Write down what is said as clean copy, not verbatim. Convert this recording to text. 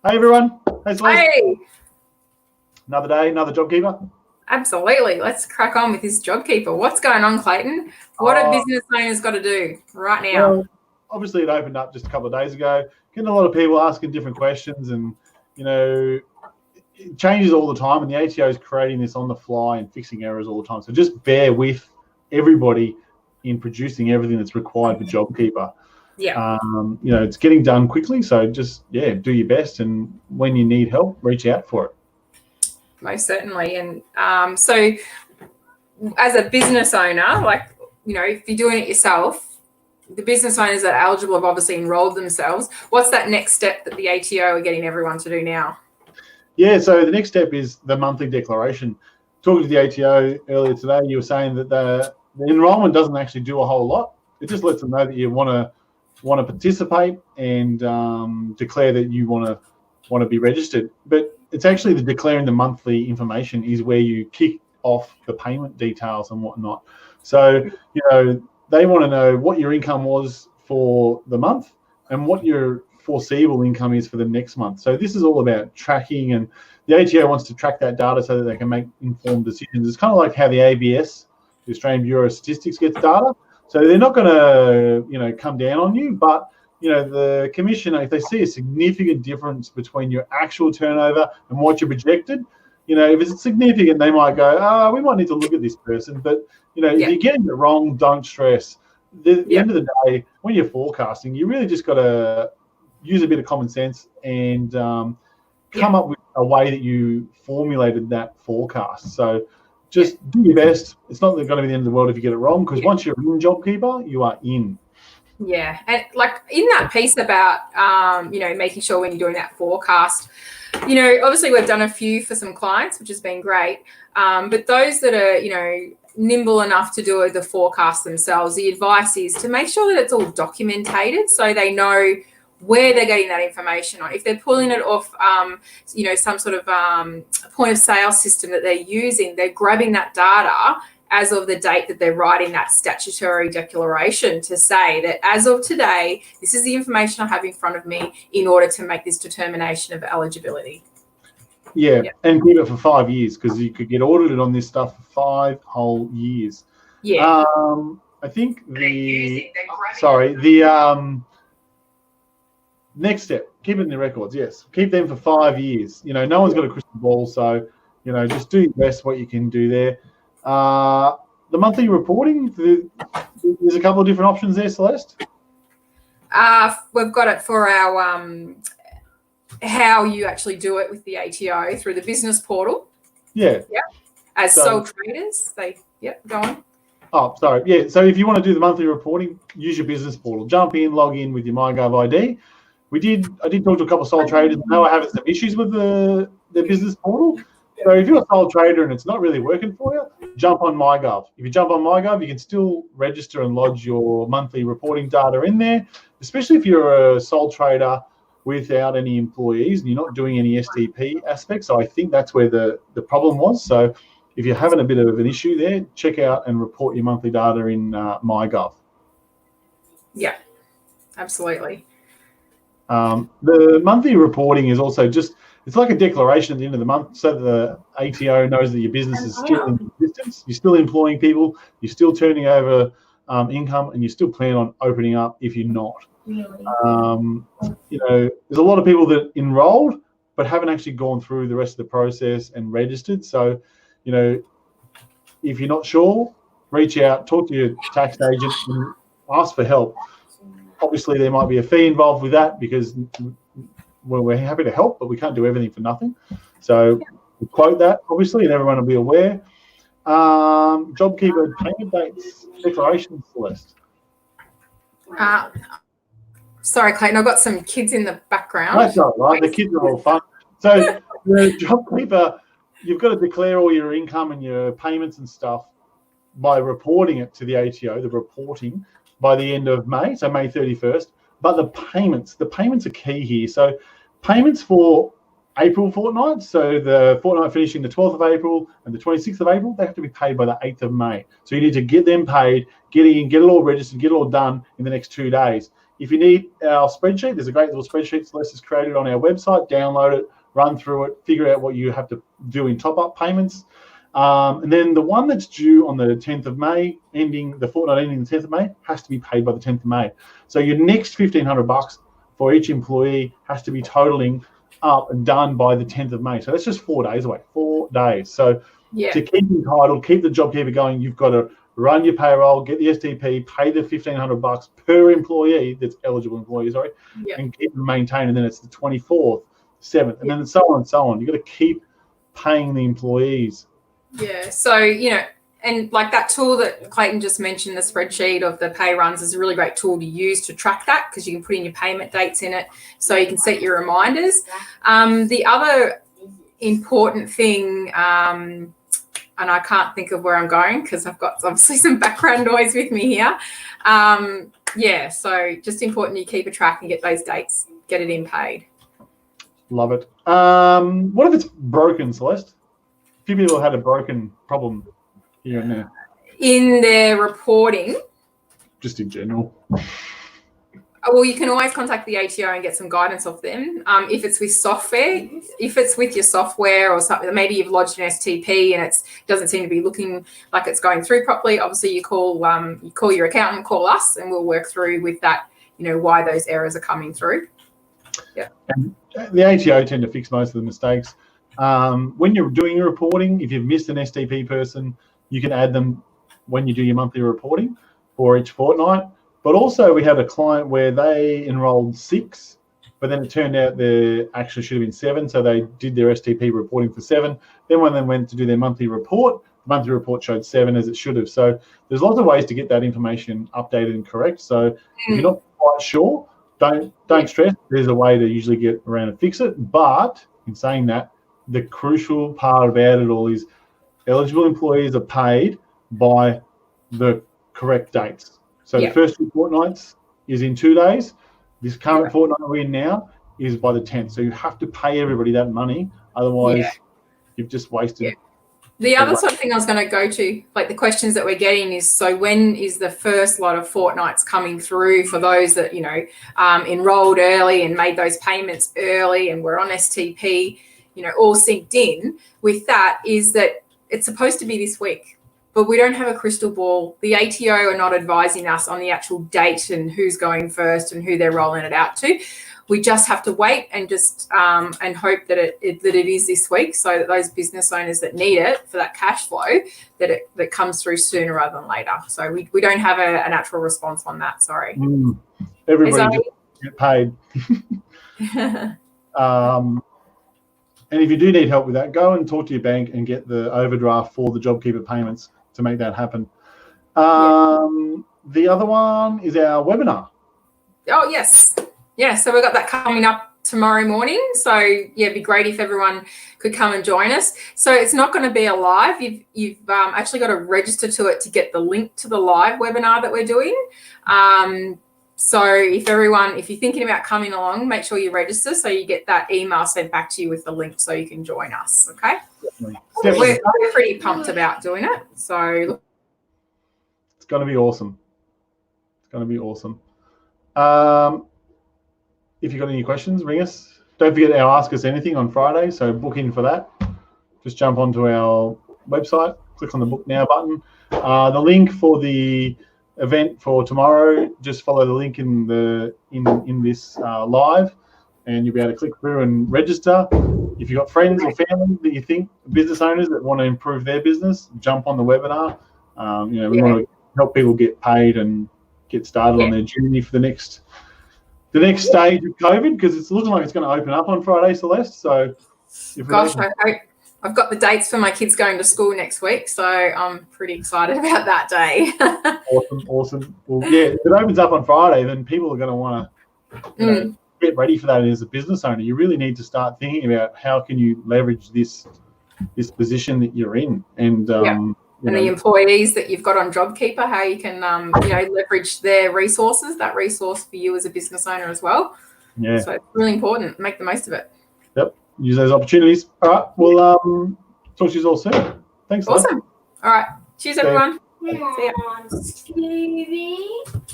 Hey everyone. Hey Celeste. Hey, Another day, another JobKeeper. absolutely. Let's crack on with this JobKeeper. What's going on, Clayton? What have business owners got to do right now? Well, obviously it opened up just a couple of days ago. Getting a lot of people asking different questions, and it changes all the time, and the ATO is creating this on the fly and fixing errors all the time. So just bear with everybody in producing everything that's required for JobKeeper. Yeah, It's getting done quickly, so just do your best, and when you need help, reach out for it. most certainly. And so as a business owner, if you're doing it yourself, the business owners that are eligible have obviously enrolled themselves. What's that next step that the ATO are getting everyone to do now? Yeah, so the next step is the monthly declaration. Talking to the ATO earlier today, you were saying that the enrolment doesn't actually do a whole lot. It just lets them know that you want to participate and declare that you want to be registered. But it's actually the declaring the monthly information is where you kick off the payment details and whatnot. So they want to know what your income was for the month and what your foreseeable income is for the next month. So this is all about tracking, and the ATO wants to track that data so that they can make informed decisions. It's kind of like how the ABS, the Australian Bureau of Statistics, gets data. So they're not going to, come down on you, but the commissioner, if they see a significant difference between your actual turnover and what you projected, if it's significant, they might go, we might need to look at this person. But if you're getting it wrong, don't stress. At the end of the day, when you're forecasting, you really just got to use a bit of common sense and come up with a way that you formulated that forecast. So just do your best. It's not going to be the end of the world if you get it wrong, because once you're in JobKeeper, you are in. Yeah, and like in that piece about making sure when you're doing that forecast, obviously we've done a few for some clients, which has been great. But those that are nimble enough to do the forecast themselves, the advice is to make sure that it's all documented so they know where they're getting that information on. If they're pulling it off, some sort of point of sale system that they're using, they're grabbing that data as of the date that they're writing that statutory declaration to say that as of today, this is the information I have in front of me in order to make this determination of eligibility. Yeah. And keep it for 5 years, because you could get audited on this stuff for 5 whole years. Yeah. I think next step, keeping the records, yes. Keep them for 5 years. No one's got a crystal ball, so, just do your best what you can do there. The monthly reporting, there's a couple of different options there, Celeste. We've got it for our how you actually do it with the ATO through the business portal. Yeah. Yeah. As sole traders, go on. Oh, sorry. Yeah. So if you want to do the monthly reporting, use your business portal. Jump in, log in with your MyGov ID. I did talk to a couple of sole traders. I know I having some issues with the business portal. So if you're a sole trader and it's not really working for you, jump on MyGov. If you jump on MyGov, you can still register and lodge your monthly reporting data in there, especially if you're a sole trader without any employees and you're not doing any STP aspects. So I think that's where the problem was. So if you're having a bit of an issue there, check out and report your monthly data in MyGov. Yeah, absolutely. The monthly reporting is also it's like a declaration at the end of the month, so that the ATO knows that your business is still in existence, you're still employing people, you're still turning over income, and you still plan on opening up if you're not. There's a lot of people that enrolled but haven't actually gone through the rest of the process and registered. So, if you're not sure, reach out, talk to your tax agent and ask for help. Obviously, there might be a fee involved with that, because we're happy to help, but we can't do everything for nothing. So we quote that, obviously, and everyone will be aware. JobKeeper payment dates, declarations, Celeste. Sorry, Clayton, I've got some kids in the background. That's all right. The kids are all fun. So the JobKeeper, you've got to declare all your income and your payments and stuff by reporting it to the ATO, the reporting, by the end of May, so May 31st. But the payments are key here. So payments for April fortnight, so the fortnight finishing the 12th of April and the 26th of April, they have to be paid by the 8th of May. So you need to get them paid, get it all registered, get it all done in the next 2 days. If you need our spreadsheet, there's a great little spreadsheet Celeste has created on our website. Download it, run through it, figure out what you have to do in top-up payments. And then the one that's due on the 10th of May, the fortnight ending the 10th of May, has to be paid by the 10th of May. So your next $1,500 for each employee has to be totaling up and done by the 10th of May. So that's just 4 days away, 4 days. So to keep entitled, keep the JobKeeper going, you've got to run your payroll, get the STP, pay the $1,500 per employee that's eligible employee, and keep them maintained. And then it's the 24th, 7th, and then so on and so on. You've got to keep paying the employees. Yeah. So, and like that tool that Clayton just mentioned, the spreadsheet of the pay runs, is a really great tool to use to track that, because you can put in your payment dates in it, so you can set your reminders. The other important thing, and I can't think of where I'm going because I've got obviously some background noise with me here. So just important you keep a track and get those dates, get it in paid. Love it. What if it's broken, Celeste? A few people have had a broken problem here and there. In their reporting? Just in general. Well, you can always contact the ATO and get some guidance off them. If it's with software, if it's with your software or something, maybe you've lodged an STP and it doesn't seem to be looking like it's going through properly. Obviously, you call your accountant, call us, and we'll work through with that. Why those errors are coming through. Yeah. And the ATO tend to fix most of the mistakes. When you're doing your reporting, if you've missed an STP person, you can add them when you do your monthly reporting for each fortnight. But also we had a client where they enrolled 6, but then it turned out there actually should have been 7. So they did their STP reporting for 7. Then when they went to do their monthly report, the monthly report showed 7 as it should have. So there's lots of ways to get that information updated and correct. So if you're not quite sure, don't stress. There's a way to usually get around and fix it. But in saying that, the crucial part about it all is eligible employees are paid by the correct dates. So the first 2 fortnights is in 2 days. This current fortnight we're in now is by the 10th. So you have to pay everybody that money. Otherwise, you've just wasted. The other sort of thing I was going to go to, like the questions that we're getting is, so when is the first lot of fortnights coming through for those that, enrolled early and made those payments early and were on STP, all synced in with that, is that it's supposed to be this week. But we don't have a crystal ball. The ATO are not advising us on the actual date and who's going first and who they're rolling it out to. We just have to wait and just and hope that it is this week, so that those business owners that need it for that cash flow, that comes through sooner rather than later. So we don't have a natural response on that. Sorry. Everybody just get paid. And if you do need help with that, go and talk to your bank and get the overdraft for the JobKeeper payments to make that happen. The other one is our webinar. Oh, yes. Yeah, so we've got that coming up tomorrow morning. So, it'd be great if everyone could come and join us. So it's not going to be a live. You've actually got to register to it to get the link to the live webinar that we're doing. So if you're thinking about coming along, make sure you register so you get that email sent back to you with the link so you can join us, okay? Definitely. We're pretty pumped about doing it. So it's going to be awesome. If you've got any questions, ring us. Don't forget to Ask Us Anything on Friday, so book in for that. Just jump onto our website, click on the Book Now button. The link for the event for tomorrow, just follow the link in this live, and you'll be able to click through and register. If you've got friends or family that you think, business owners that want to improve their business, jump on the webinar. We want to help people get paid and get started on their journey for the next stage of COVID, because it's looking like it's going to open up on Friday, Celeste. So, I've got the dates for my kids going to school next week, so I'm pretty excited about that day. Awesome. Well, if it opens up on Friday, then people are going to want to get ready for that. And as a business owner, you really need to start thinking about how can you leverage this position that you're in, and the employees that you've got on JobKeeper, how you can leverage their resources, that resource for you as a business owner as well. Yeah. So it's really important. Make the most of it. Yep. Use those opportunities. All right. We'll talk to you all soon. Thanks. Awesome. All right. Cheers, everyone. See ya.